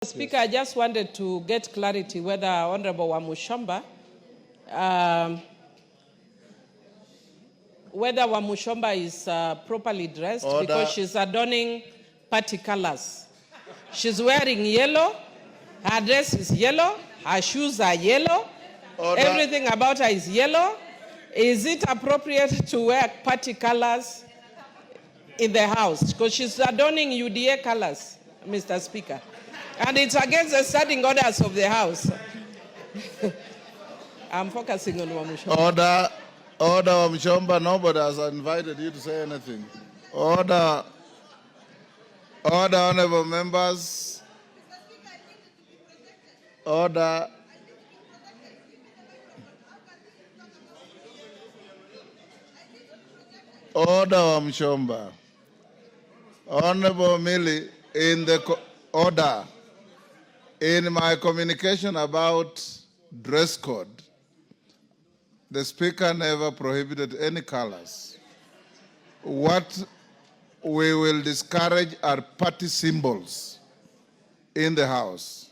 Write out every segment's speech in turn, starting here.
Speaker, I just wanted to get clarity whether Honorable Wamuchomba, is properly dressed. Order. Because she's adorning party colors. She's wearing yellow, her dress is yellow, her shoes are yellow, Order. Everything about her is yellow. Is it appropriate to wear party colors in the house? Because she's adorning UDA colors, Mr. Speaker. And it's against the standing orders of the House. I'm focusing on Wamuchomba. Order, Wamuchomba. Nobody has invited you to say anything. Order, honorable members. Order. Order, Wamuchomba. Honorable Millie, in the order. In my communication about dress code, the Speaker never prohibited any colors. What we will discourage are party symbols in the House.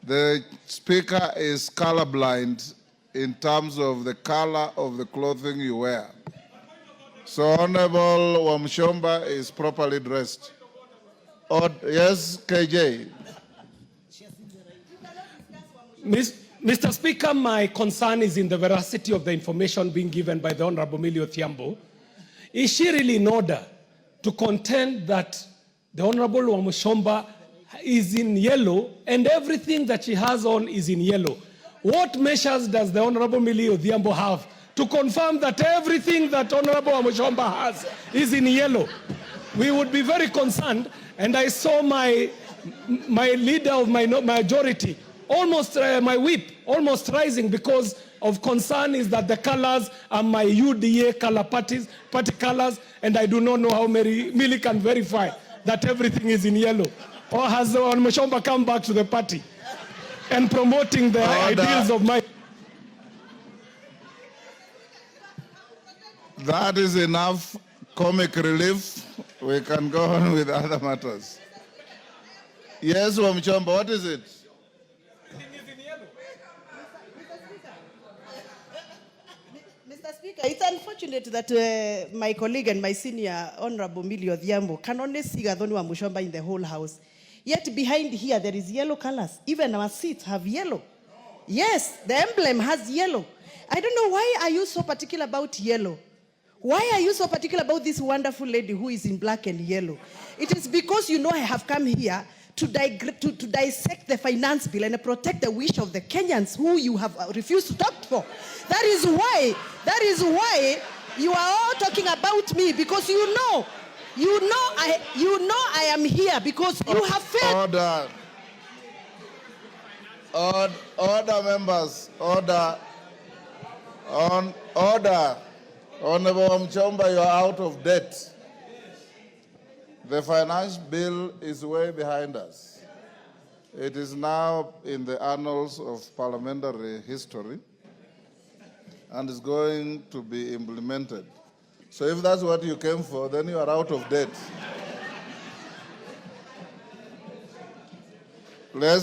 The Speaker is colorblind in terms of the color of the clothing you wear. So Honorable Wamuchomba is properly dressed. Yes, KJ. Mr. Speaker, my concern is in the veracity of the information being given by the Honorable Millie Odhiambo. Is she really in order to contend that the Honorable Wamuchomba is in yellow and everything that she has on is in yellow? What measures does the Honorable Millie Odhiambo have to confirm that everything that Honorable Wamuchomba has is in yellow? We would be very concerned, and I saw my leader of my majority almost my whip almost rising because of concern is that the colors are my UDA party colors, and I do not know how Millie can verify that everything is in yellow. Or has Wamuchomba come back to the party and promoting the ideals of my... That is enough comic relief. We can go on with other matters. Yes, Wamuchomba, what is it? Speaker, it's unfortunate that my colleague and my senior Honorable Millie Odhiambo can only see Gathoni Wamuchomba in the whole House. Yet behind here there is yellow colors. Even our seats have yellow. Yes, the emblem has yellow. I don't know, why are you so particular about yellow? Why are you so particular about this wonderful lady who is in black and yellow? It is because you know I have come here to dissect the finance bill and protect the wish of the Kenyans who you have refused to talk for. That is why you are all talking about me, because you know I am here because you have failed. Order, members. Order. Order. Honorable Wamuchomba, you are out of debt. The finance bill is way behind us. It is now in the annals of parliamentary history and is going to be implemented. So if that's what you came for, then you are out of debt.